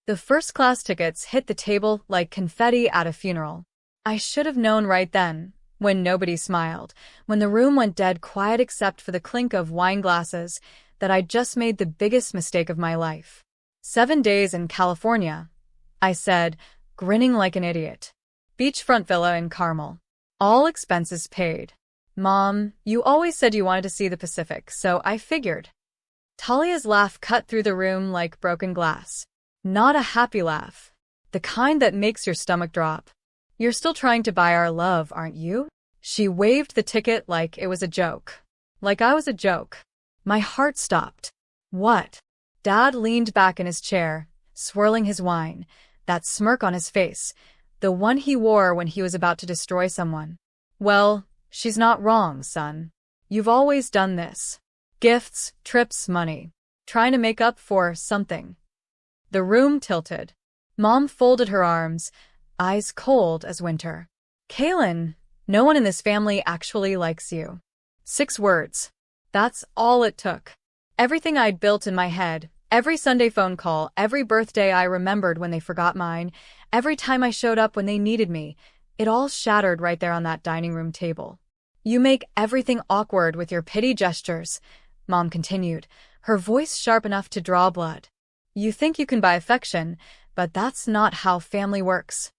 The first-class tickets hit the table like confetti at a funeral. I should have known right then, when nobody smiled, when the room went dead quiet except for the clink of wine glasses, that I'd just made the biggest mistake of my life. 7 days in California, I said, grinning like an idiot. Beachfront villa in Carmel. All expenses paid. Mom, you always said you wanted to see the Pacific, so I figured. Talia's laugh cut through the room like broken glass. Not a happy laugh. The kind that makes your stomach drop. You're still trying to buy our love, aren't you? She waved the ticket like it was a joke. Like I was a joke. My heart stopped. What? Dad leaned back in his chair, swirling his wine, that smirk on his face, the one he wore when he was about to destroy someone. Well, she's not wrong, son. You've always done this. Gifts, trips, money. Trying to make up for something. The room tilted. Mom folded her arms, eyes cold as winter. Kaylin, no one in this family actually likes you. 6 words. That's all it took. Everything I'd built in my head, every Sunday phone call, every birthday I remembered when they forgot mine, every time I showed up when they needed me, it all shattered right there on that dining room table. You make everything awkward with your pity gestures, Mom continued, her voice sharp enough to draw blood. You think you can buy affection, but that's not how family works.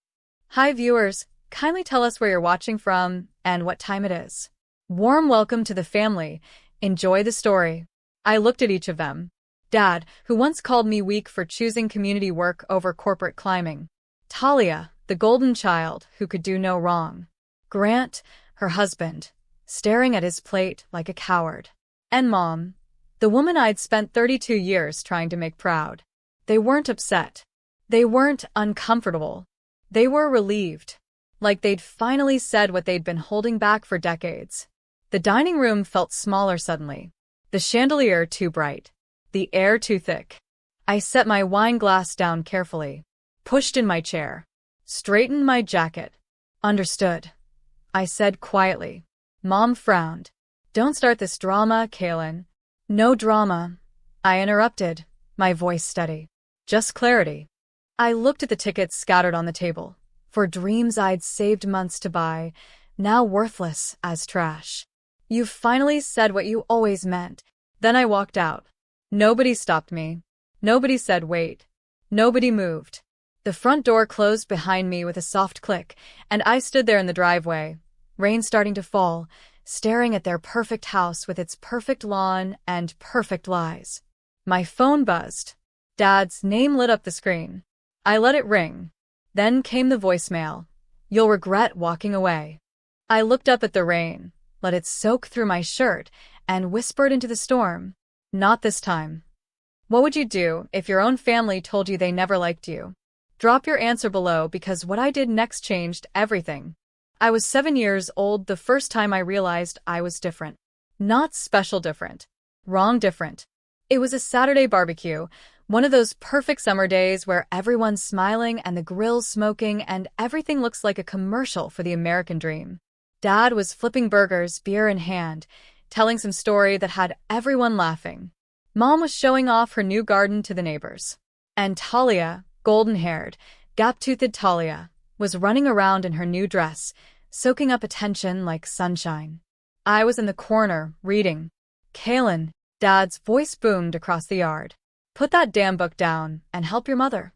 Hi viewers, kindly tell us where you're watching from and what time it is. Warm welcome to the family. Enjoy the story. I looked at each of them. Dad, who once called me weak for choosing community work over corporate climbing. Talia, the golden child who could do no wrong. Grant, her husband, staring at his plate like a coward. And Mom, the woman I'd spent 32 years trying to make proud. They weren't upset. They weren't uncomfortable. They were relieved. Like they'd finally said what they'd been holding back for decades. The dining room felt smaller suddenly. The chandelier too bright. The air too thick. I set my wine glass down carefully. Pushed in my chair. Straightened my jacket. Understood. I said quietly. Mom frowned. Don't start this drama, Kaylin. No drama. I interrupted, my voice steady. Just clarity. I looked at the tickets scattered on the table. For dreams I'd saved months to buy, now worthless as trash. You've finally said what you always meant. Then I walked out. Nobody stopped me. Nobody said wait. Nobody moved. The front door closed behind me with a soft click, and I stood there in the driveway, rain starting to fall, staring at their perfect house with its perfect lawn and perfect lies. My phone buzzed. Dad's name lit up the screen. I let it ring. Then came the voicemail. You'll regret walking away. I looked up at the rain, let it soak through my shirt, and whispered into the storm. Not this time. What would you do if your own family told you they never liked you? Drop your answer below because what I did next changed everything. I was 7 years old the first time I realized I was different. Not special different. Wrong different. It was a Saturday barbecue, one of those perfect summer days where everyone's smiling and the grill's smoking and everything looks like a commercial for the American dream. Dad was flipping burgers, beer in hand, telling some story that had everyone laughing. Mom was showing off her new garden to the neighbors. And Talia, golden-haired, gap-toothed Talia, was running around in her new dress, soaking up attention like sunshine. I was in the corner, reading. Kaylin, Dad's voice boomed across the yard. Put that damn book down and help your mother.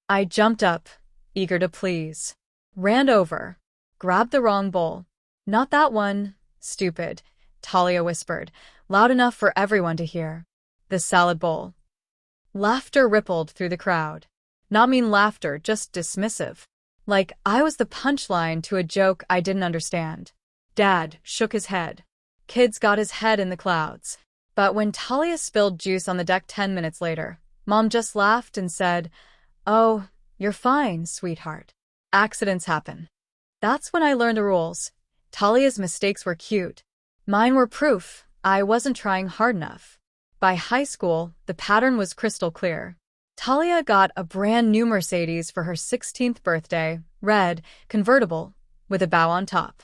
I jumped up, eager to please. Ran over. Grabbed the wrong bowl. Not that one, stupid, Talia whispered, loud enough for everyone to hear. The salad bowl. Laughter rippled through the crowd. Not mean laughter, just dismissive. Like I was the punchline to a joke I didn't understand. Dad shook his head. Kid's got his head in the clouds. But when Talia spilled juice on the deck 10 minutes later, Mom just laughed and said, "Oh, you're fine, sweetheart. Accidents happen." That's when I learned the rules. Talia's mistakes were cute. Mine were proof I wasn't trying hard enough. By high school, the pattern was crystal clear. Talia got a brand new Mercedes for her 16th birthday, red, convertible, with a bow on top.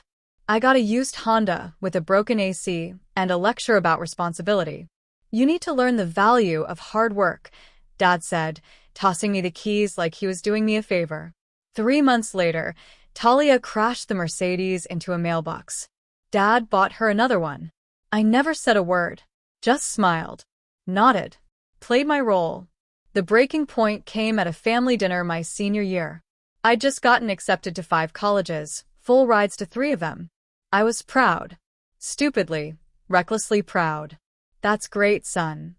I got a used Honda with a broken AC and a lecture about responsibility. You need to learn the value of hard work, Dad said, tossing me the keys like he was doing me a favor. 3 months later, Talia crashed the Mercedes into a mailbox. Dad bought her another one. I never said a word, just smiled, nodded, played my role. The breaking point came at a family dinner my senior year. I'd just gotten accepted to 5 colleges, full rides to 3 of them. I was proud. Stupidly, recklessly proud. That's great, son,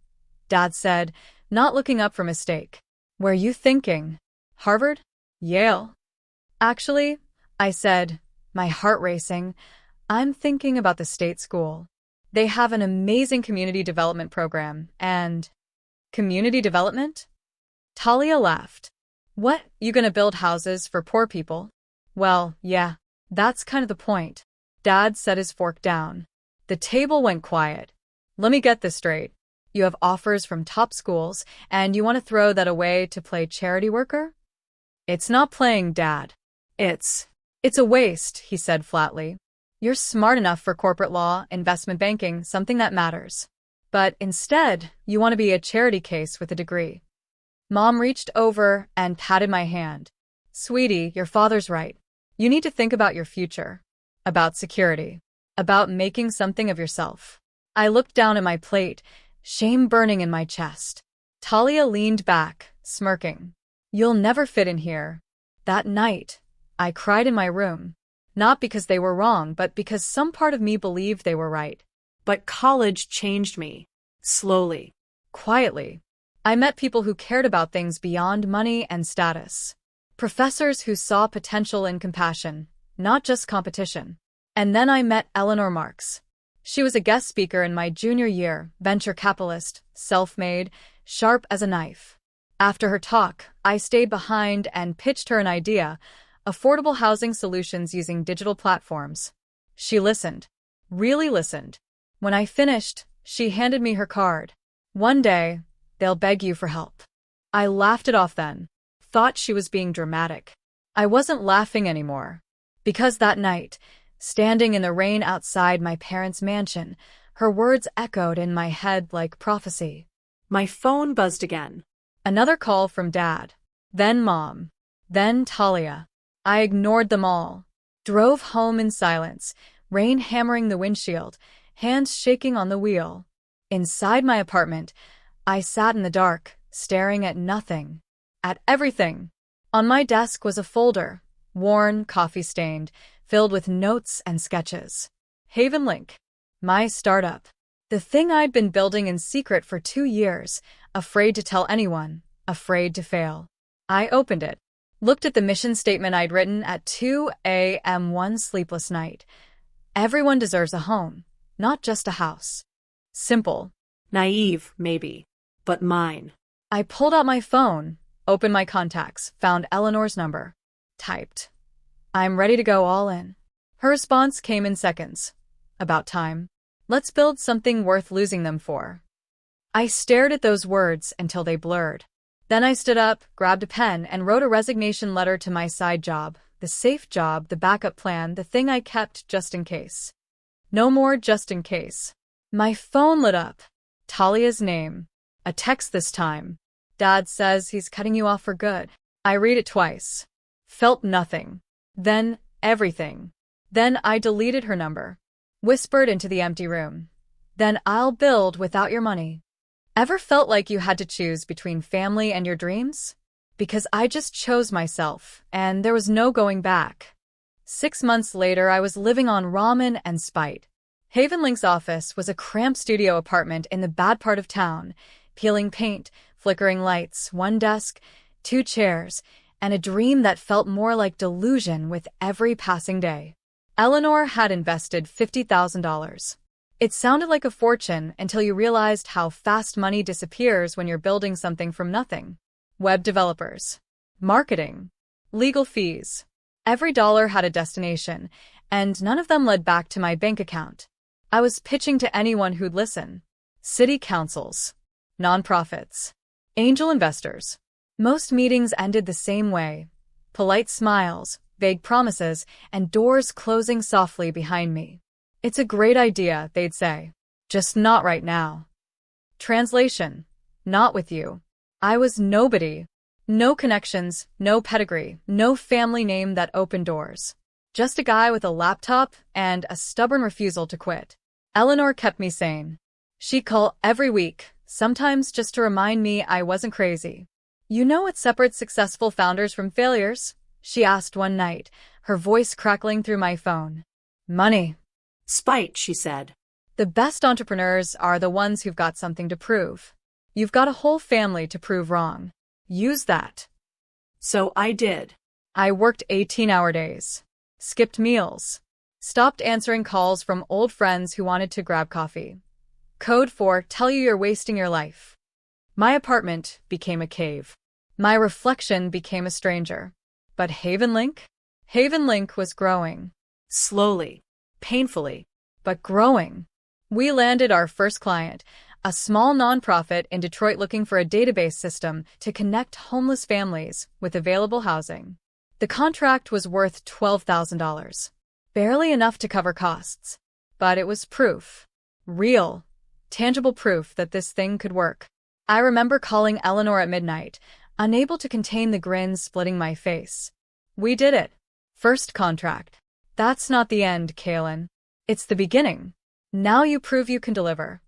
Dad said, not looking up for mistake. Were you thinking? Harvard? Yale? Actually, I said, my heart racing, I'm thinking about the state school. They have an amazing community development program, and… Community development? Talia laughed. What, you gonna build houses for poor people? Well, yeah, that's kind of the point. Dad set his fork down. The table went quiet. Let me get this straight. You have offers from top schools, and you want to throw that away to play charity worker? It's not playing, Dad. It's a waste, he said flatly. You're smart enough for corporate law, investment banking, something that matters. But instead, you want to be a charity case with a degree. Mom reached over and patted my hand. Sweetie, your father's right. You need to think about your future. About security. About making something of yourself. I looked down at my plate, shame burning in my chest. Talia leaned back, smirking. You'll never fit in here. That night, I cried in my room. Not because they were wrong, but because some part of me believed they were right. But college changed me. Slowly. Quietly. I met people who cared about things beyond money and status. Professors who saw potential in compassion, not just competition. And then I met Eleanor Marks. She was a guest speaker in my junior year, venture capitalist, self-made, sharp as a knife. After her talk, I stayed behind and pitched her an idea, affordable housing solutions using digital platforms. She listened. Really listened. When I finished, she handed me her card. One day, they'll beg you for help. I laughed it off then. Thought she was being dramatic. I wasn't laughing anymore. Because that night, standing in the rain outside my parents' mansion, her words echoed in my head like prophecy. My phone buzzed again. Another call from Dad. Then Mom. Then Talia. I ignored them all. Drove home in silence, rain hammering the windshield, hands shaking on the wheel. Inside my apartment, I sat in the dark, staring at nothing. At everything. On my desk was a folder, worn, coffee-stained, filled with notes and sketches. Haven Link. My startup. The thing I'd been building in secret for 2 years, afraid to tell anyone, afraid to fail. I opened it. Looked at the mission statement I'd written at 2 a.m. one sleepless night. Everyone deserves a home, not just a house. Simple. Naive, maybe. But mine. I pulled out my phone, opened my contacts, found Eleanor's number. Typed. I'm ready to go all in. Her response came in seconds. About time. Let's build something worth losing them for. I stared at those words until they blurred. Then I stood up, grabbed a pen, and wrote a resignation letter to my side job, the safe job, the backup plan, the thing I kept just in case. No more just in case. My phone lit up. Talia's name. A text this time. Dad says he's cutting you off for good. I read it twice. Felt nothing. Then everything. Then I deleted her number. Whispered into the empty room. Then I'll build without your money. Ever felt like you had to choose between family and your dreams? Because I just chose myself, and there was no going back. 6 months later, I was living on ramen and spite. Haven Link's office was a cramped studio apartment in the bad part of town, peeling paint, flickering lights, 1 desk, 2 chairs, and a dream that felt more like delusion with every passing day. Eleanor had invested $50,000. It sounded like a fortune until you realized how fast money disappears when you're building something from nothing. Web developers. Marketing. Legal fees. Every dollar had a destination, and none of them led back to my bank account. I was pitching to anyone who'd listen. City councils. Nonprofits. Angel investors. Most meetings ended the same way. Polite smiles, vague promises, and doors closing softly behind me. It's a great idea, they'd say. Just not right now. Translation. Not with you. I was nobody. No connections, no pedigree, no family name that opened doors. Just a guy with a laptop and a stubborn refusal to quit. Eleanor kept me sane. She'd call every week, sometimes just to remind me I wasn't crazy. You know what separates successful founders from failures? She asked one night, her voice crackling through my phone. Money. Spite, she said. The best entrepreneurs are the ones who've got something to prove. You've got a whole family to prove wrong. Use that. So I did. I worked 18-hour days. Skipped meals. Stopped answering calls from old friends who wanted to grab coffee. Code for tell you you're wasting your life. My apartment became a cave. My reflection became a stranger. But Havenlink? Havenlink was growing. Slowly. Painfully. But growing. We landed our first client, a small nonprofit in Detroit looking for a database system to connect homeless families with available housing. The contract was worth $12,000. Barely enough to cover costs. But it was proof. Real, tangible proof that this thing could work. I remember calling Eleanor at midnight, unable to contain the grin splitting my face. We did it. First contract. That's not the end, Kaylin. It's the beginning. Now you prove you can deliver.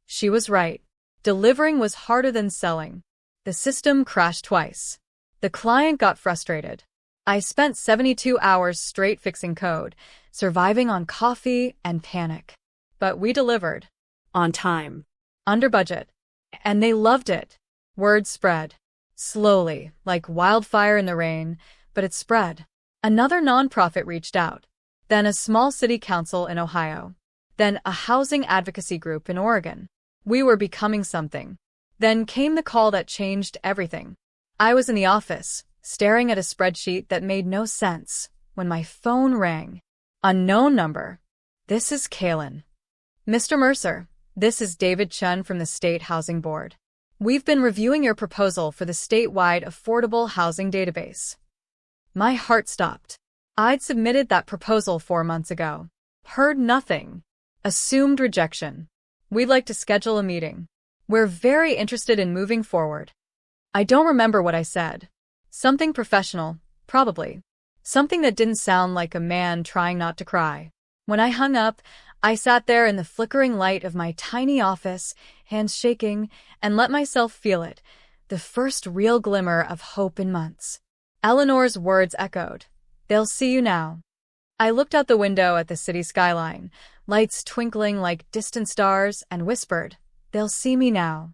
She was right. Delivering was harder than selling. The system crashed twice. The client got frustrated. I spent 72 hours straight fixing code, surviving on coffee and panic. But we delivered. On time. Under budget. And they loved it. Word spread. Slowly, like wildfire in the rain, but it spread. Another nonprofit reached out. Then a small city council in Ohio. Then a housing advocacy group in Oregon. We were becoming something. Then came the call that changed everything. I was in the office, staring at a spreadsheet that made no sense, when my phone rang. Unknown number. This is Kaylin. Mr. Mercer, this is David Chun from the State Housing Board. We've been reviewing your proposal for the statewide affordable housing database. My heart stopped. I'd submitted that proposal 4 months ago. Heard nothing. Assumed rejection. We'd like to schedule a meeting. We're very interested in moving forward. I don't remember what I said. Something professional, probably. Something that didn't sound like a man trying not to cry. When I hung up, I sat there in the flickering light of my tiny office, hands shaking, and let myself feel it, the first real glimmer of hope in months. Eleanor's words echoed. They'll see you now. I looked out the window at the city skyline, lights twinkling like distant stars, and whispered, they'll see me now.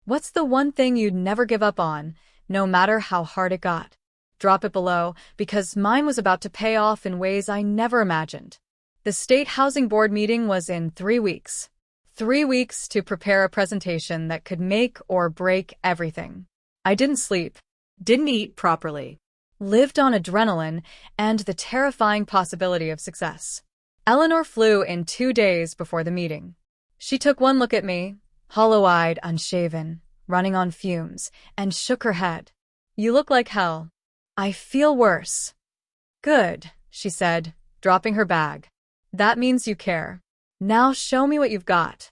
What's the one thing you'd never give up on, no matter how hard it got? Drop it below, because mine was about to pay off in ways I never imagined. The State Housing Board meeting was in 3 weeks. 3 weeks to prepare a presentation that could make or break everything. I didn't sleep. Didn't eat properly. Lived on adrenaline and the terrifying possibility of success. Eleanor flew in 2 days before the meeting. She took one look at me, hollow-eyed, unshaven, running on fumes, and shook her head. You look like hell. I feel worse. Good, she said, dropping her bag. That means you care. Now show me what you've got.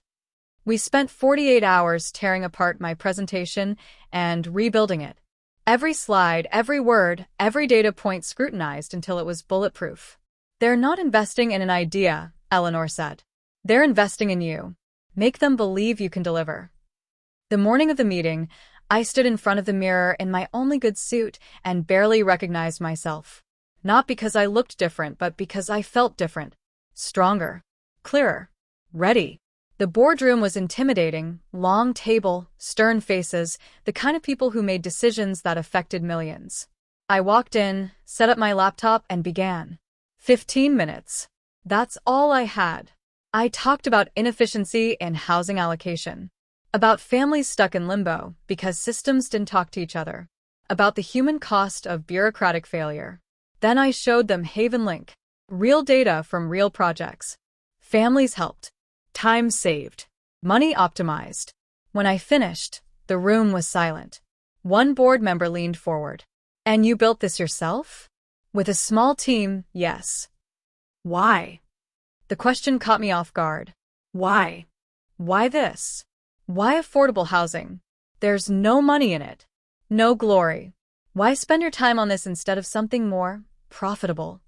We spent 48 hours tearing apart my presentation and rebuilding it. Every slide, every word, every data point scrutinized until it was bulletproof. They're not investing in an idea, Eleanor said. They're investing in you. Make them believe you can deliver. The morning of the meeting, I stood in front of the mirror in my only good suit and barely recognized myself. Not because I looked different, but because I felt different. Stronger. Clearer. Ready. The boardroom was intimidating, long table, stern faces, the kind of people who made decisions that affected millions. I walked in, set up my laptop, and began. 15 minutes. That's all I had. I talked about inefficiency in housing allocation. About families stuck in limbo because systems didn't talk to each other. About the human cost of bureaucratic failure. Then I showed them Havenlink. Real data from real projects. Families helped. Time saved. Money optimized. When I finished, the room was silent. One board member leaned forward. And you built this yourself? With a small team, yes. Why? The question caught me off guard. Why? Why this? Why affordable housing? There's no money in it. No glory. Why spend your time on this instead of something more profitable?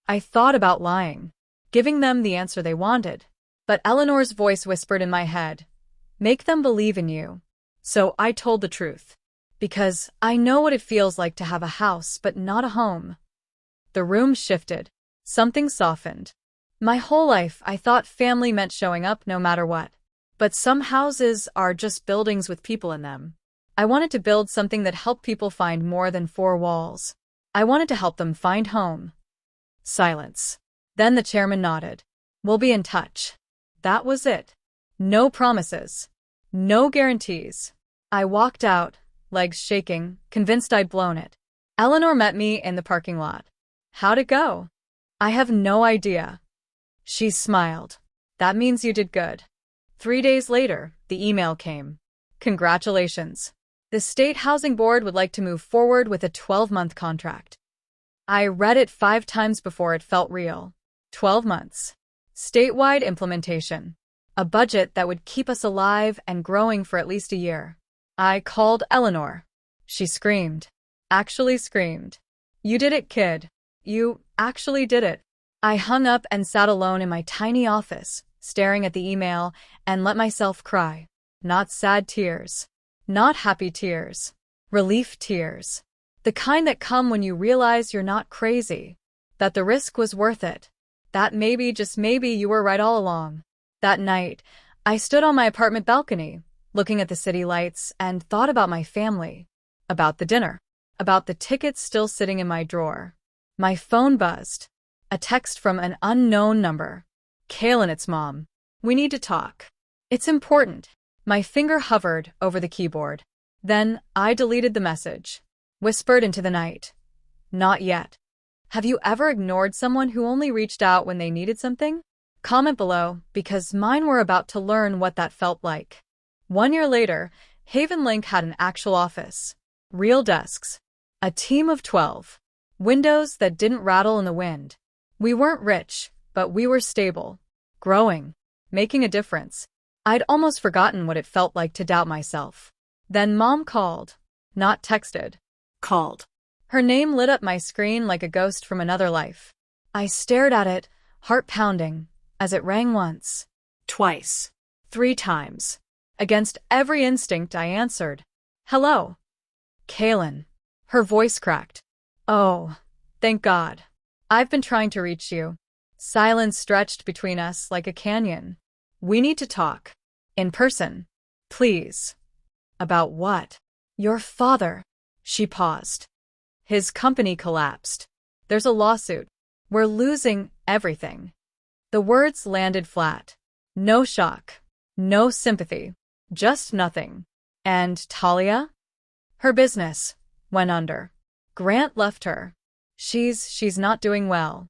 I thought about lying, giving them the answer they wanted. But Eleanor's voice whispered in my head, make them believe in you. So I told the truth. Because I know what it feels like to have a house but not a home. The room shifted. Something softened. My whole life I thought family meant showing up no matter what. But some houses are just buildings with people in them. I wanted to build something that helped people find more than four walls. I wanted to help them find home. Silence. Then the chairman nodded. We'll be in touch. That was it. No promises. No guarantees. I walked out, legs shaking, convinced I'd blown it. Eleanor met me in the parking lot. How'd it go? I have no idea. She smiled. That means you did good. 3 days later, the email came. Congratulations. The State Housing Board would like to move forward with a 12-month contract. I read it 5 times before it felt real. 12 months. Statewide implementation. A budget that would keep us alive and growing for at least a year. I called Eleanor. She screamed. Actually screamed. You did it, kid. You actually did it. I hung up and sat alone in my tiny office, staring at the email, and let myself cry. Not sad tears. Not happy tears. Relief tears. The kind that come when you realize you're not crazy. That the risk was worth it. That maybe, just maybe, you were right all along. That night, I stood on my apartment balcony, looking at the city lights, and thought about my family. About the dinner. About the tickets still sitting in my drawer. My phone buzzed. A text from an unknown number. Kaylin, it's Mom. We need to talk. It's important. My finger hovered over the keyboard. Then I deleted the message. Whispered into the night. Not yet. Have you ever ignored someone who only reached out when they needed something? Comment below, because mine were about to learn what that felt like. 1 year later, Haven Link had an actual office. Real desks. A team of 12. Windows that didn't rattle in the wind. We weren't rich, but we were stable. Growing. Making a difference. I'd almost forgotten what it felt like to doubt myself. Then Mom called. Not texted. Called. Her name lit up my screen like a ghost from another life. I stared at it, heart pounding, as it rang once. Twice. 3 times. Against every instinct, I answered. Hello. Kaylin. Her voice cracked. Oh, thank God. I've been trying to reach you. Silence stretched between us like a canyon. We need to talk. In person. Please. About what? Your father. She paused. His company collapsed. There's a lawsuit. We're losing everything. The words landed flat. No shock. No sympathy. Just nothing. And Talia? Her business went under. Grant left her. She's not doing well.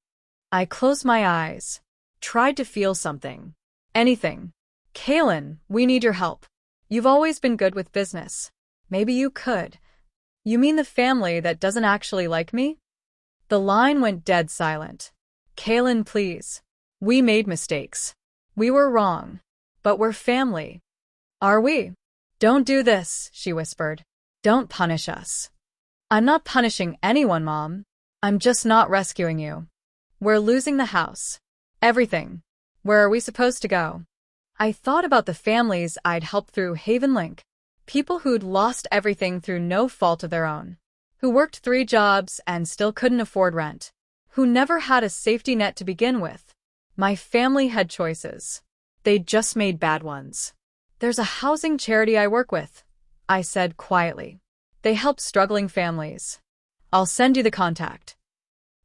I closed my eyes. Tried to feel something. Anything. Kaylin, we need your help. You've always been good with business. Maybe you could. You mean the family that doesn't actually like me? The line went dead silent. Kaylin, please. We made mistakes. We were wrong. But we're family. Are we? Don't do this, she whispered. Don't punish us. I'm not punishing anyone, Mom. I'm just not rescuing you. We're losing the house. Everything. Where are we supposed to go? I thought about the families I'd helped through Haven Link. People who'd lost everything through no fault of their own. Who worked 3 jobs and still couldn't afford rent. Who never had a safety net to begin with. My family had choices. They just made bad ones. There's a housing charity I work with, I said quietly. They help struggling families. I'll send you the contact.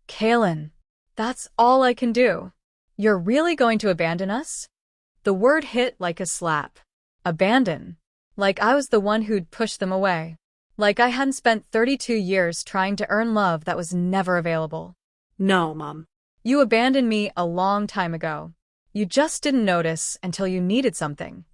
Kaylin, that's all I can do. You're really going to abandon us? The word hit like a slap. Abandon. Like I was the one who'd pushed them away. Like I hadn't spent 32 years trying to earn love that was never available. No, Mom. You abandoned me a long time ago. You just didn't notice until you needed something.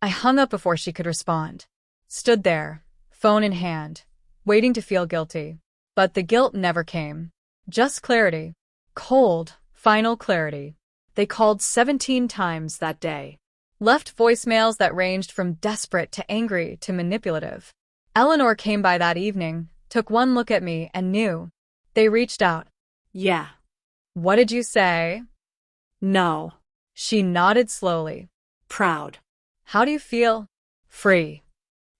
I hung up before she could respond. Stood there, phone in hand, waiting to feel guilty. But the guilt never came. Just clarity. Cold, final clarity. They called 17 times that day. Left voicemails that ranged from desperate to angry to manipulative. Eleanor came by that evening, took one look at me, and knew. They reached out. Yeah. What did you say? No. She nodded slowly. Proud. How do you feel? Free.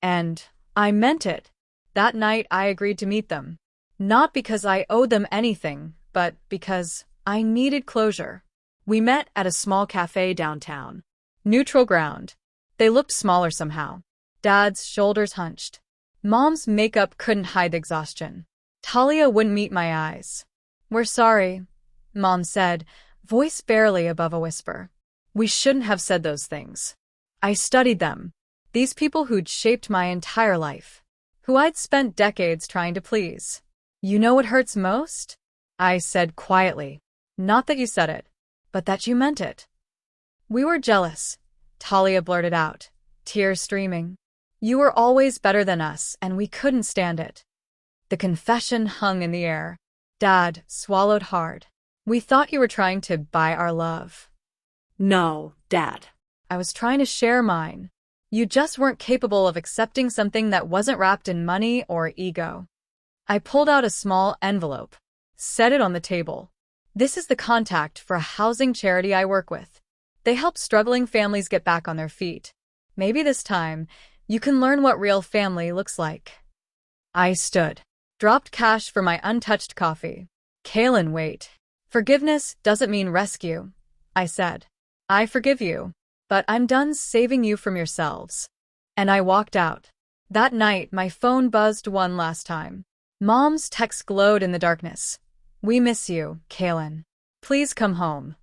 And I meant it. That night I agreed to meet them. Not because I owed them anything, but because I needed closure. We met at a small cafe downtown. Neutral ground. They looked smaller somehow. Dad's shoulders hunched. Mom's makeup couldn't hide the exhaustion. Talia wouldn't meet my eyes. We're sorry, Mom said, voice barely above a whisper. We shouldn't have said those things. I studied them. These people who'd shaped my entire life. Who I'd spent decades trying to please. You know what hurts most? I said quietly. Not that you said it, but that you meant it. We were jealous, Talia blurted out, tears streaming. You were always better than us, and we couldn't stand it. The confession hung in the air. Dad swallowed hard. We thought you were trying to buy our love. No, Dad. I was trying to share mine. You just weren't capable of accepting something that wasn't wrapped in money or ego. I pulled out a small envelope, set it on the table. This is the contact for a housing charity I work with. They help struggling families get back on their feet. Maybe this time, you can learn what real family looks like. I stood, dropped cash for my untouched coffee. Kaylin, wait. Forgiveness doesn't mean rescue, I said. I forgive you, but I'm done saving you from yourselves. And I walked out. That night, my phone buzzed one last time. Mom's text glowed in the darkness. We miss you, Kaylin. Please come home.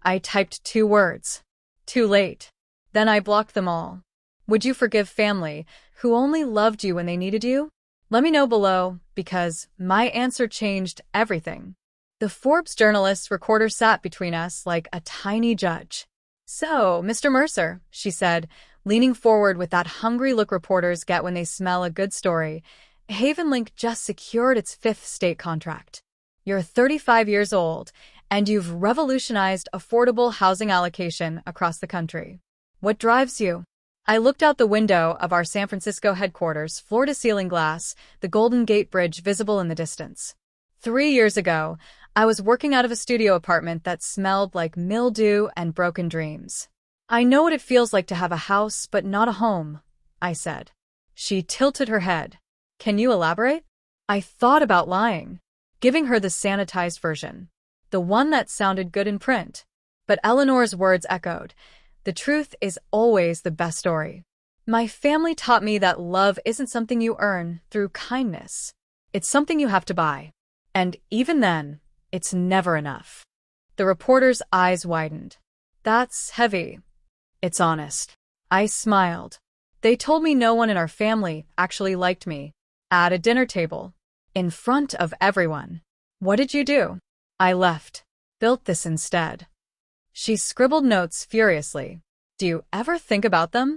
I typed 2 words. Too late. Then I blocked them all. Would you forgive family who only loved you when they needed you? Let me know below, because my answer changed everything. The Forbes journalist recorder sat between us like a tiny judge. So, Mr. Mercer, she said, leaning forward with that hungry look reporters get when they smell a good story, HavenLink just secured its 5th state contract. You're 35 years old, and you've revolutionized affordable housing allocation across the country. What drives you? I looked out the window of our San Francisco headquarters, floor-to-ceiling glass, the Golden Gate Bridge visible in the distance. 3 years ago, I was working out of a studio apartment that smelled like mildew and broken dreams. I know what it feels like to have a house but not a home, I said. She tilted her head. Can you elaborate? I thought about lying, giving her the sanitized version, the one that sounded good in print. But Eleanor's words echoed. The truth is always the best story. My family taught me that love isn't something you earn through kindness. It's something you have to buy. And even then, it's never enough. The reporter's eyes widened. That's heavy. It's honest. I smiled. They told me no one in our family actually liked me. At a dinner table. In front of everyone. What did you do? I left. Built this instead. She scribbled notes furiously. Do you ever think about them?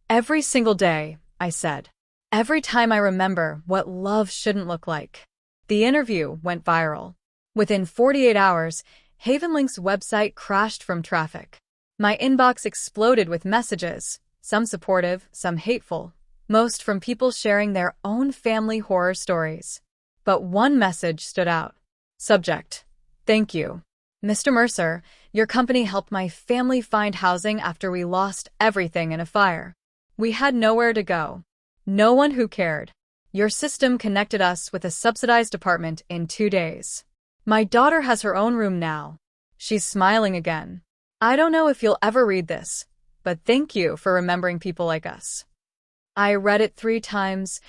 Every single day, I said. Every time I remember what love shouldn't look like. The interview went viral. Within 48 hours, HavenLink's website crashed from traffic. My inbox exploded with messages, some supportive, some hateful, most from people sharing their own family horror stories. But one message stood out. Subject: Thank you. Mr. Mercer, your company helped my family find housing after we lost everything in a fire. We had nowhere to go. No one who cared. Your system connected us with a subsidized apartment in 2 days. My daughter has her own room now. She's smiling again. I don't know if you'll ever read this, but thank you for remembering people like us. I read it 3 times,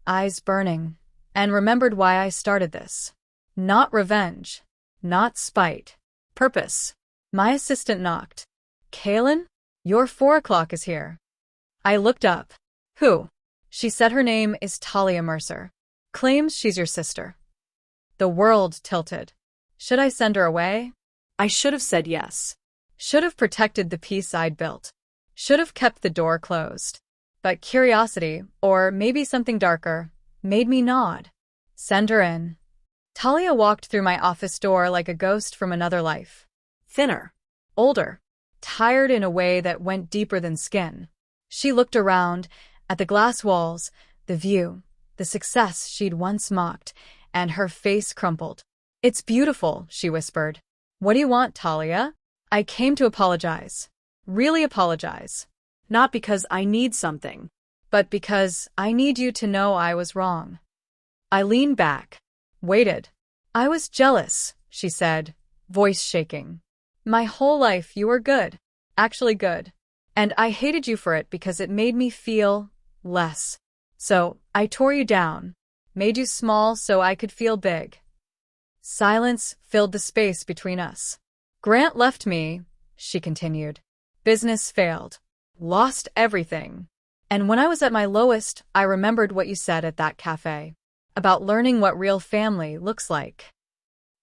eyes burning, and remembered why I started this. Not revenge. Not spite. Purpose. My assistant knocked. Kaylin? Your 4 o'clock is here. I looked up. Who? She said her name is Talia Mercer. Claims she's your sister. The world tilted. Should I send her away? I should have said yes. Should have protected the peace I'd built. Should have kept the door closed. But curiosity, or maybe something darker, made me nod. Send her in. Talia walked through my office door like a ghost from another life. Thinner. Older. Tired in a way that went deeper than skin. She looked around, at the glass walls, the view, the success she'd once mocked, and her face crumpled. "It's beautiful," she whispered. "What do you want, Talia?" "I came to apologize. Really apologize. Not because I need something. But because I need you to know I was wrong." I leaned back, waited. "I was jealous," she said, voice shaking. "My whole life you were good. Actually good. And I hated you for it because it made me feel less. So I tore you down, made you small so I could feel big." Silence filled the space between us. "Grant left me," she continued. "Business failed. Lost everything. And when I was at my lowest, I remembered what you said at that cafe about learning what real family looks like.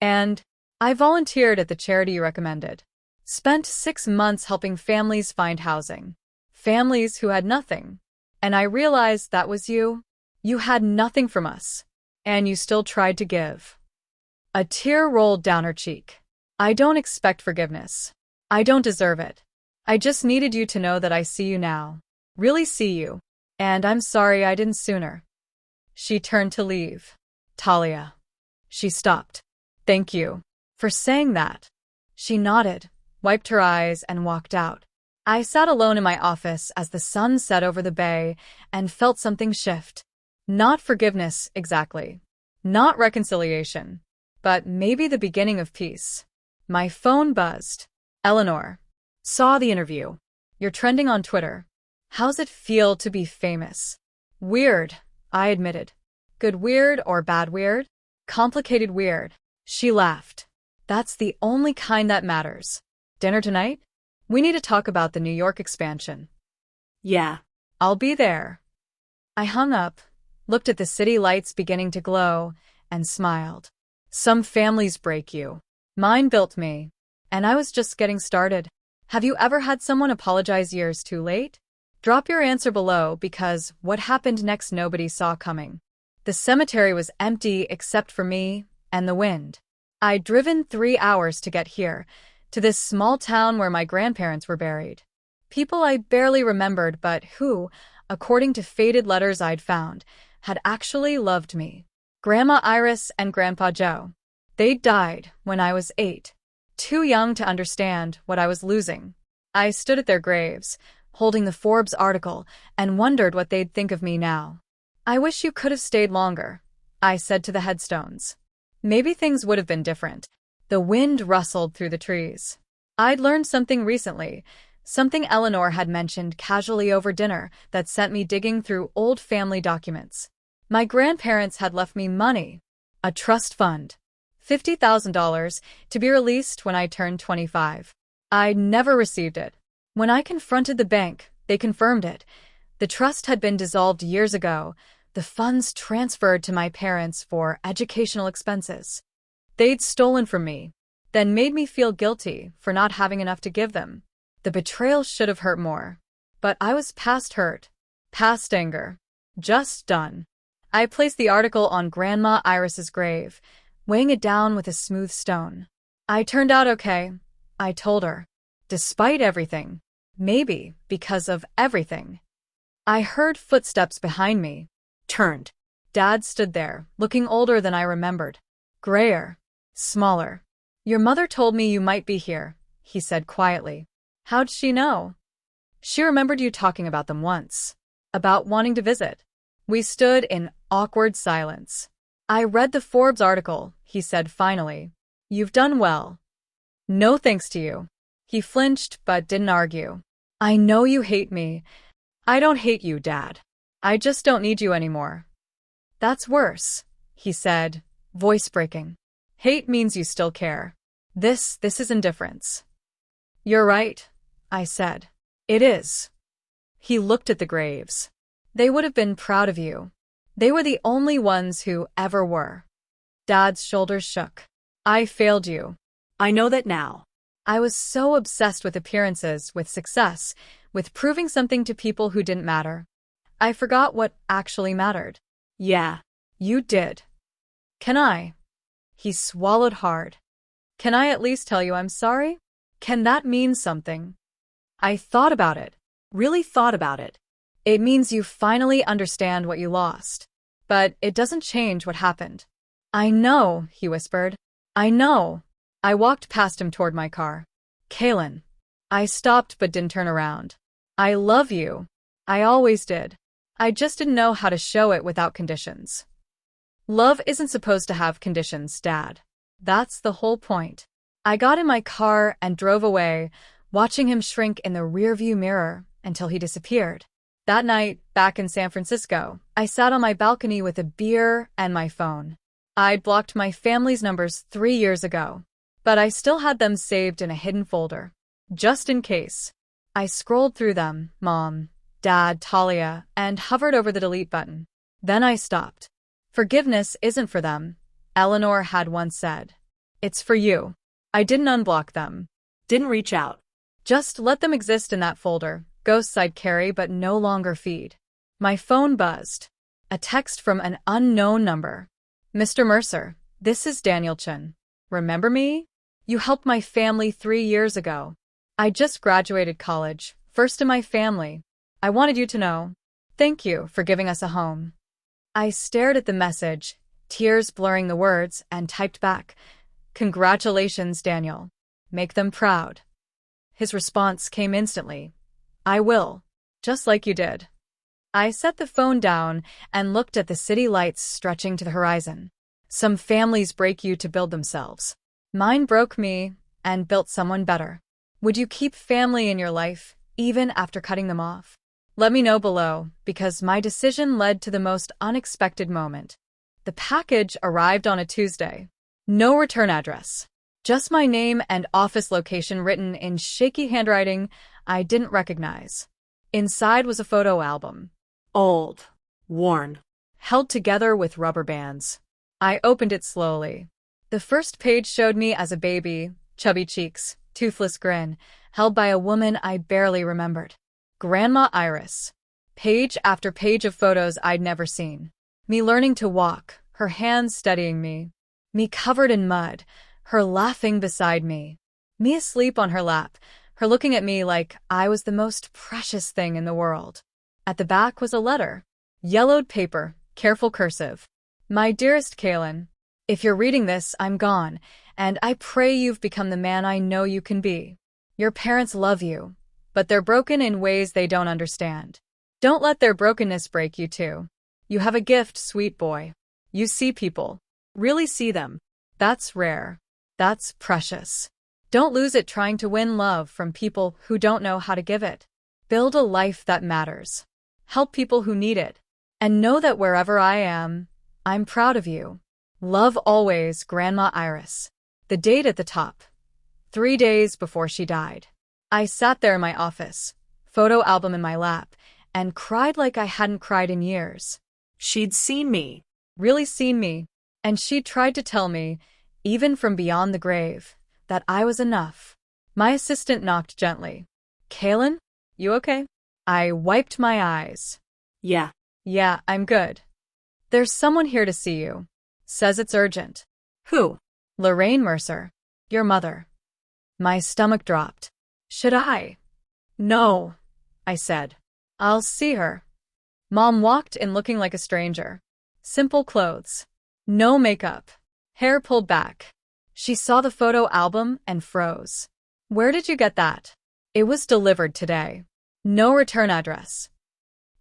And I volunteered at the charity you recommended. Spent 6 months helping families find housing. Families who had nothing. And I realized that was you. You had nothing from us. And you still tried to give." A tear rolled down her cheek. "I don't expect forgiveness. I don't deserve it. I just needed you to know that I see you now. Really see you. And I'm sorry I didn't sooner." She turned to leave. "Talia." She stopped. "Thank you for saying that." She nodded, wiped her eyes, and walked out. I sat alone in my office as the sun set over the bay and felt something shift. Not forgiveness, exactly. Not reconciliation. But maybe the beginning of peace. My phone buzzed. "Eleanor. Saw the interview. You're trending on Twitter. How's it feel to be famous?" "Weird," I admitted. "Good weird or bad weird?" "Complicated weird." She laughed. "That's the only kind that matters. Dinner tonight? We need to talk about the New York expansion." Yeah. "I'll be there." I hung up, looked at the city lights beginning to glow, and smiled. Some families break you. Mine built me. And I was just getting started. Have you ever had someone apologize years too late? Drop your answer below, because what happened next nobody saw coming. The cemetery was empty except for me and the wind. I'd driven 3 hours to get here, to this small town where my grandparents were buried. People I barely remembered, but who, according to faded letters I'd found, had actually loved me. Grandma Iris and Grandpa Joe. They'd died when I was 8, too young to understand what I was losing. I stood at their graves, holding the Forbes article, and wondered what they'd think of me now. "I wish you could have stayed longer," I said to the headstones. Maybe things would have been different. The wind rustled through the trees. I'd learned something recently, something Eleanor had mentioned casually over dinner that sent me digging through old family documents. My grandparents had left me money, a trust fund, $50,000, to be released when I turned 25. I'd never received it. When I confronted the bank, they confirmed it. The trust had been dissolved years ago, the funds transferred to my parents for educational expenses. They'd stolen from me, then made me feel guilty for not having enough to give them. The betrayal should have hurt more. But I was past hurt, past anger, just done. I placed the article on Grandma Iris's grave, weighing it down with a smooth stone. "I turned out okay," I told her. "Despite everything. Maybe because of everything." I heard footsteps behind me. Turned. Dad stood there, looking older than I remembered. Grayer. Smaller. "Your mother told me you might be here," he said quietly. "How'd she know?" "She remembered you talking about them once. About wanting to visit." We stood in awkward silence. "I read the Forbes article," he said finally. "You've done well." "No thanks to you." He flinched but didn't argue. "I know you hate me." "I don't hate you, Dad. I just don't need you anymore." "That's worse," he said, voice breaking. "Hate means you still care. This is indifference." "You're right," I said. "It is." He looked at the graves. "They would have been proud of you. They were the only ones who ever were." Dad's shoulders shook. "I failed you." I know that now. I was so obsessed with appearances, with success, with proving something to people who didn't matter. I forgot what actually mattered. Yeah. You did. "Can I?" He swallowed hard. "Can I at least tell you I'm sorry? Can that mean something?" I thought about it. Really thought about it. It means you finally understand what you lost. But it doesn't change what happened. I know, he whispered. I know. I walked past him toward my car. Kaylin. I stopped but didn't turn around. I love you. I always did. I just didn't know how to show it without conditions. Love isn't supposed to have conditions, Dad. That's the whole point. I got in my car and drove away, watching him shrink in the rearview mirror until he disappeared. That night, back in San Francisco, I sat on my balcony with a beer and my phone. I'd blocked my family's numbers 3 years ago, but I still had them saved in a hidden folder. Just in case. I scrolled through them, Mom, Dad, Talia, and hovered over the delete button. Then I stopped. Forgiveness isn't for them, Eleanor had once said. It's for you. I didn't unblock them. Didn't reach out. Just let them exist in that folder. Ghosts I'd carry but no longer feed. My phone buzzed. A text from an unknown number. Mr. Mercer, this is Daniel Chen. Remember me? You helped my family 3 years ago. I just graduated college, first in my family. I wanted you to know. Thank you for giving us a home. I stared at the message, tears blurring the words, and typed back, Congratulations, Daniel. Make them proud. His response came instantly. I will. Just like you did. I set the phone down and looked at the city lights stretching to the horizon. Some families break you to build themselves. Mine broke me and built someone better. Would you keep family in your life, even after cutting them off? Let me know below, because my decision led to the most unexpected moment. The package arrived on a Tuesday. No return address. Just my name and office location written in shaky handwriting I didn't recognize. Inside was a photo album. Old. Worn. Held together with rubber bands. I opened it slowly. The first page showed me as a baby, chubby cheeks, toothless grin, held by a woman I barely remembered. Grandma Iris. Page after page of photos I'd never seen. Me learning to walk, her hands steadying me. Me covered in mud, her laughing beside me. Me asleep on her lap, her looking at me like I was the most precious thing in the world. At the back was a letter. Yellowed paper, careful cursive. My dearest Kaylin, if you're reading this, I'm gone, and I pray you've become the man I know you can be. Your parents love you, but they're broken in ways they don't understand. Don't let their brokenness break you too. You have a gift, sweet boy. You see people. Really see them. That's rare. That's precious. Don't lose it trying to win love from people who don't know how to give it. Build a life that matters. Help people who need it. And know that wherever I am, I'm proud of you. Love always, Grandma Iris. The date at the top. 3 days before she died. I sat there in my office, photo album in my lap, and cried like I hadn't cried in years. She'd seen me. Really seen me. And she'd tried to tell me, even from beyond the grave, that I was enough. My assistant knocked gently. Kaylin, you okay? I wiped my eyes. Yeah. Yeah, I'm good. There's someone here to see you. Says it's urgent. Who? Lorraine Mercer. Your mother. My stomach dropped. Should I? No, I said. I'll see her. Mom walked in looking like a stranger. Simple clothes. No makeup. Hair pulled back. She saw the photo album and froze. Where did you get that? It was delivered today. No return address.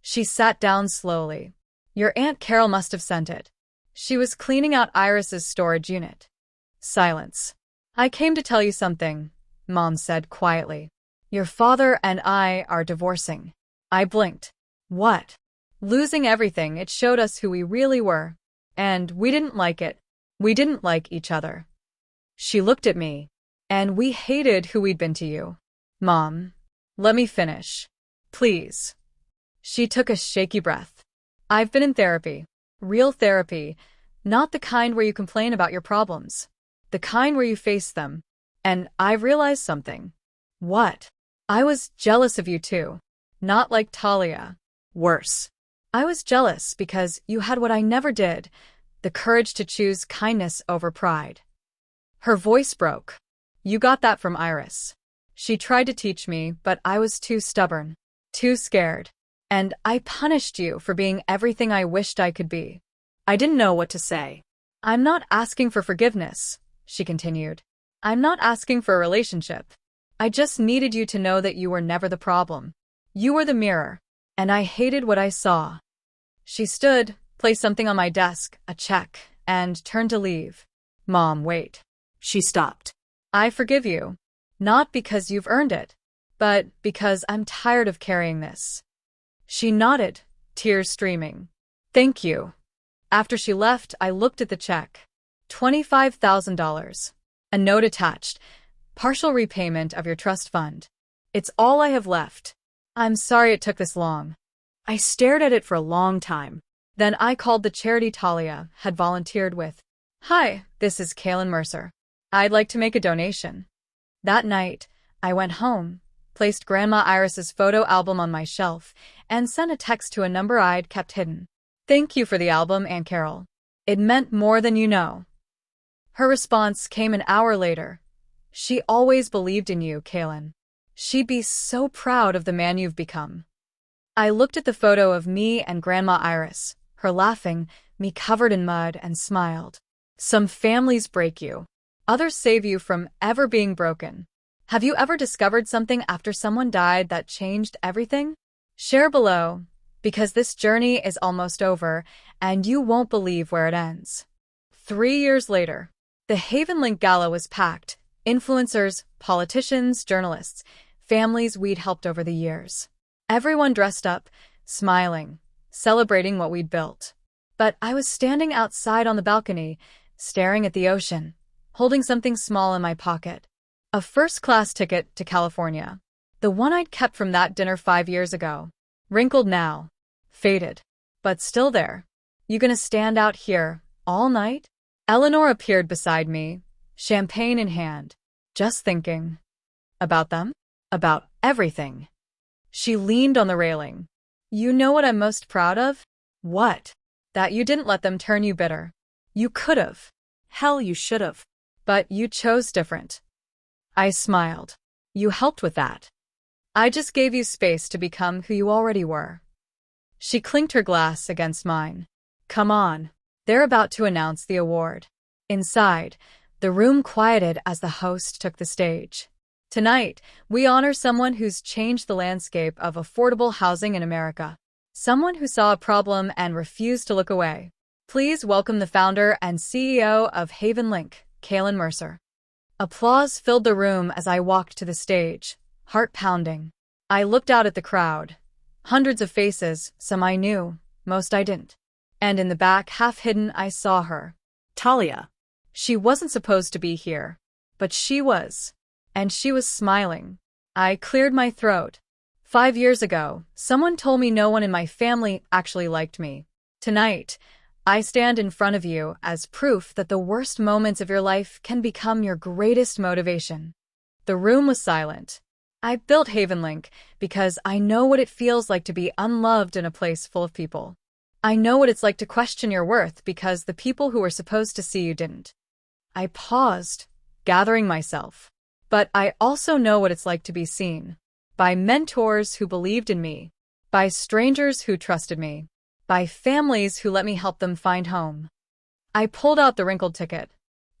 She sat down slowly. Your Aunt Carol must have sent it. She was cleaning out Iris's storage unit. Silence. I came to tell you something, Mom said quietly. Your father and I are divorcing. I blinked. What? Losing everything, it showed us who we really were. And we didn't like it. We didn't like each other. She looked at me. And we hated who we'd been to you. Mom, let me finish. Please. She took a shaky breath. I've been in therapy. Real therapy. Not the kind where you complain about your problems. The kind where you face them. And I've realized something. What? I was jealous of you too. Not like Talia. Worse. I was jealous because you had what I never did, the courage to choose kindness over pride. Her voice broke. You got that from Iris. She tried to teach me, but I was too stubborn. Too scared. And I punished you for being everything I wished I could be. I didn't know what to say. I'm not asking for forgiveness, she continued. I'm not asking for a relationship. I just needed you to know that you were never the problem. You were the mirror, and I hated what I saw. She stood, placed something on my desk, a check, and turned to leave. Mom, wait. She stopped. I forgive you. Not because you've earned it, but because I'm tired of carrying this. She nodded, tears streaming. Thank you. After she left, I looked at the check. $25,000. A note attached. Partial repayment of your trust fund. It's all I have left. I'm sorry it took this long. I stared at it for a long time. Then I called the charity Talia had volunteered with. Hi, this is Kaylin Mercer. I'd like to make a donation. That night, I went home, placed Grandma Iris's photo album on my shelf, and sent a text to a number I'd kept hidden. Thank you for the album, Aunt Carol. It meant more than you know. Her response came an hour later. She always believed in you, Kaylin. She'd be so proud of the man you've become. I looked at the photo of me and Grandma Iris, her laughing, me covered in mud, and smiled. Some families break you. Others save you from ever being broken. Have you ever discovered something after someone died that changed everything? Share below, because this journey is almost over, and you won't believe where it ends. 3 years later, the Haven Link Gala was packed. Influencers, politicians, journalists, families we'd helped over the years. Everyone dressed up, smiling, celebrating what we'd built. But I was standing outside on the balcony, staring at the ocean, holding something small in my pocket. A first-class ticket to California. The one I'd kept from that dinner 5 years ago. Wrinkled now. Faded. But still there. You gonna stand out here, all night? Eleanor appeared beside me, champagne in hand. Just thinking. About them? About everything. She leaned on the railing. You know what I'm most proud of? What? That you didn't let them turn you bitter. You could've. Hell, you should've. But you chose different. I smiled. You helped with that. I just gave you space to become who you already were. She clinked her glass against mine. Come on. They're about to announce the award. Inside, the room quieted as the host took the stage. Tonight, we honor someone who's changed the landscape of affordable housing in America. Someone who saw a problem and refused to look away. Please welcome the founder and CEO of Haven Link, Kaylin Mercer. Applause filled the room as I walked to the stage, heart pounding. I looked out at the crowd. Hundreds of faces, some I knew, most I didn't. And in the back, half hidden, I saw her. Talia. She wasn't supposed to be here, but she was. And she was smiling. I cleared my throat. 5 years ago, someone told me no one in my family actually liked me. Tonight, I stand in front of you as proof that the worst moments of your life can become your greatest motivation. The room was silent. I built Haven Link because I know what it feels like to be unloved in a place full of people. I know what it's like to question your worth because the people who were supposed to see you didn't. I paused, gathering myself. But I also know what it's like to be seen. By mentors who believed in me. By strangers who trusted me. By families who let me help them find home. I pulled out the wrinkled ticket.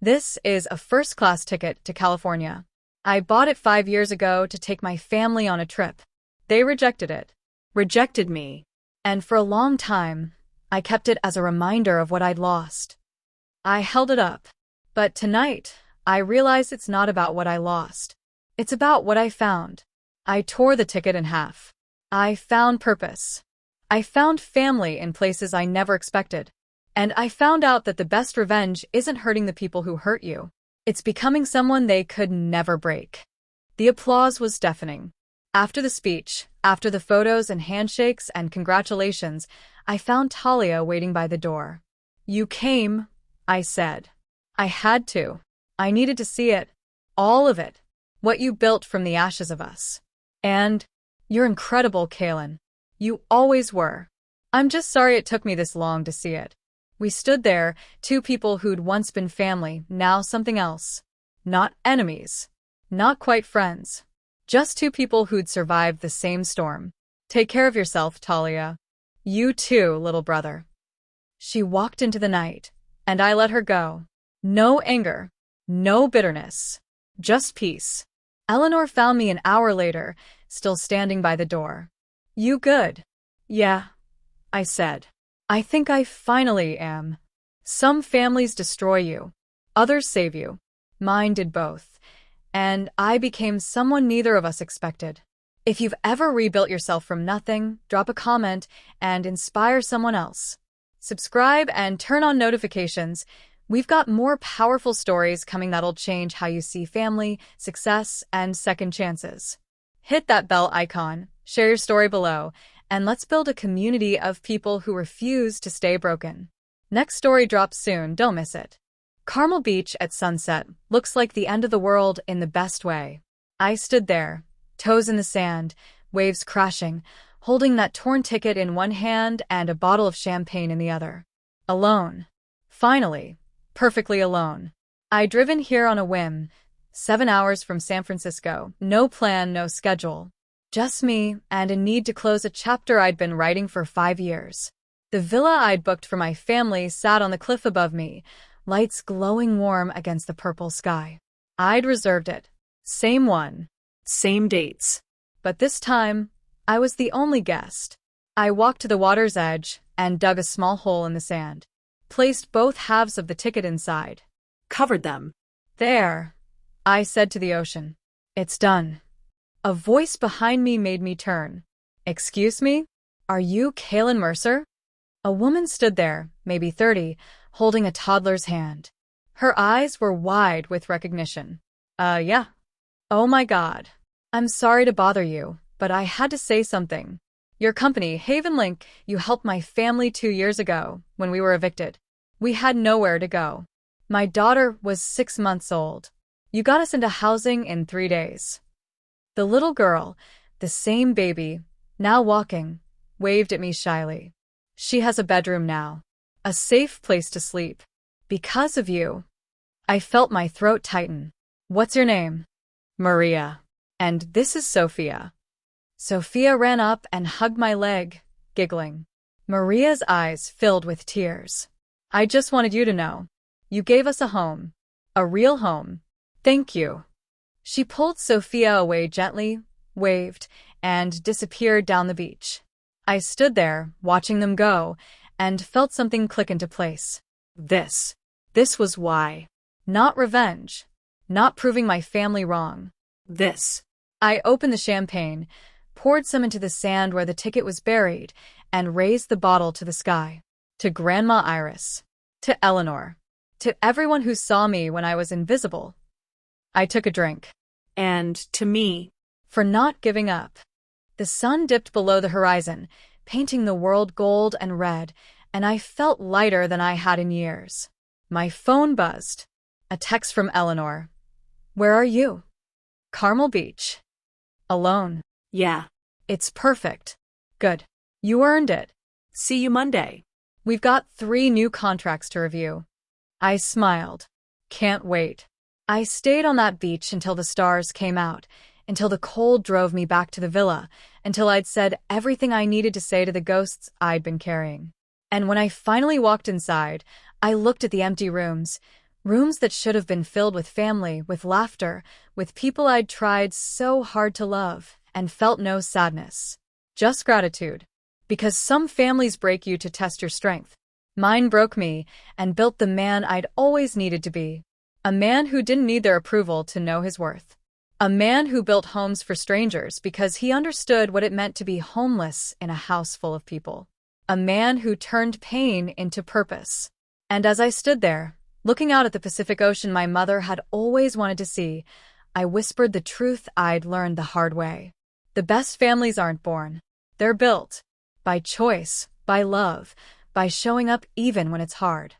This is a first-class ticket to California. I bought it 5 years ago to take my family on a trip. They rejected it. Rejected me. And for a long time, I kept it as a reminder of what I'd lost. I held it up. But tonight, I realize it's not about what I lost. It's about what I found. I tore the ticket in half. I found purpose. I found family in places I never expected. And I found out that the best revenge isn't hurting the people who hurt you. It's becoming someone they could never break. The applause was deafening. After the speech, after the photos and handshakes and congratulations, I found Talia waiting by the door. You came, I said. I had to. I needed to see it. All of it. What you built from the ashes of us. And you're incredible, Kaylin. You always were. I'm just sorry it took me this long to see it. We stood there, two people who'd once been family, now something else. Not enemies. Not quite friends. Just two people who'd survived the same storm. Take care of yourself, Talia. You too, little brother. She walked into the night, and I let her go. No anger, no bitterness, just peace. Eleanor found me an hour later, still standing by the door. You good? Yeah, I said. I think I finally am. Some families destroy you, others save you. Mine did both, and I became someone neither of us expected. If you've ever rebuilt yourself from nothing, drop a comment and inspire someone else. Subscribe and turn on notifications. We've got more powerful stories coming that'll change how you see family, success, and second chances. Hit that bell icon, share your story below, and let's build a community of people who refuse to stay broken. Next story drops soon, don't miss it. Carmel Beach at sunset looks like the end of the world in the best way. I stood there, toes in the sand, waves crashing, holding that torn ticket in one hand and a bottle of champagne in the other. Alone. Finally. Perfectly alone. I'd driven here on a whim, 7 hours from San Francisco, no plan, no schedule. Just me and a need to close a chapter I'd been writing for 5 years. The villa I'd booked for my family sat on the cliff above me, lights glowing warm against the purple sky. I'd reserved it. Same one. Same dates. But this time, I was the only guest. I walked to the water's edge and dug a small hole in the sand. Placed both halves of the ticket inside. Covered them. There, I said to the ocean. It's done. A voice behind me made me turn. Excuse me? Are you Kaylin Mercer? A woman stood there, maybe 30, holding a toddler's hand. Her eyes were wide with recognition. Yeah. Oh my God. I'm sorry to bother you, but I had to say something. Your company, Haven Link, you helped my family 2 years ago, when we were evicted. We had nowhere to go. My daughter was 6 months old. You got us into housing in 3 days. The little girl, the same baby, now walking, waved at me shyly. She has a bedroom now. A safe place to sleep. Because of you. I felt my throat tighten. What's your name? Maria. And this is Sophia. Sophia ran up and hugged my leg, giggling. Maria's eyes filled with tears. I just wanted you to know. You gave us a home. A real home. Thank you. She pulled Sophia away gently, waved, and disappeared down the beach. I stood there, watching them go, and felt something click into place. This was why. Not revenge. Not proving my family wrong. This. I opened the champagne, poured some into the sand where the ticket was buried, and raised the bottle to the sky. To Grandma Iris. To Eleanor. To everyone who saw me when I was invisible. I took a drink. And to me. For not giving up. The sun dipped below the horizon, painting the world gold and red, and I felt lighter than I had in years. My phone buzzed. A text from Eleanor. Where are you? Carmel Beach. Alone. Yeah. It's perfect. Good. You earned it. See you Monday. We've got 3 new contracts to review. I smiled. Can't wait. I stayed on that beach until the stars came out, until the cold drove me back to the villa, until I'd said everything I needed to say to the ghosts I'd been carrying. And when I finally walked inside, I looked at the empty rooms that should have been filled with family, with laughter, with people I'd tried so hard to love, and felt no sadness. Just gratitude. Because some families break you to test your strength. Mine broke me and built the man I'd always needed to be. A man who didn't need their approval to know his worth. A man who built homes for strangers because he understood what it meant to be homeless in a house full of people. A man who turned pain into purpose. And as I stood there, looking out at the Pacific Ocean my mother had always wanted to see, I whispered the truth I'd learned the hard way. The best families aren't born. They're built. By choice, by love, by showing up even when it's hard.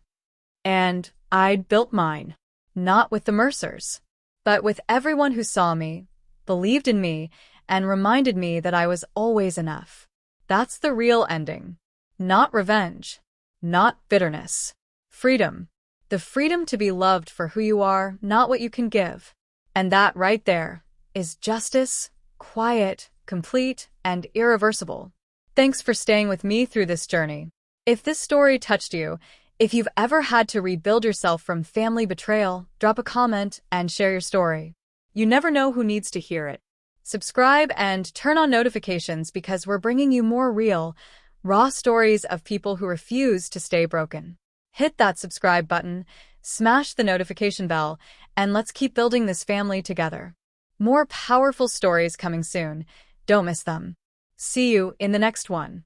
And I'd built mine. Not with the Mercers, but with everyone who saw me, believed in me, and reminded me that I was always enough. That's the real ending. Not revenge. Not bitterness. Freedom. The freedom to be loved for who you are, not what you can give. And that right there is justice, quiet, complete, and irreversible. Thanks for staying with me through this journey. If this story touched you, if you've ever had to rebuild yourself from family betrayal, drop a comment and share your story. You never know who needs to hear it. Subscribe and turn on notifications because we're bringing you more real, raw stories of people who refuse to stay broken. Hit that subscribe button, smash the notification bell, and let's keep building this family together. More powerful stories coming soon. Don't miss them. See you in the next one.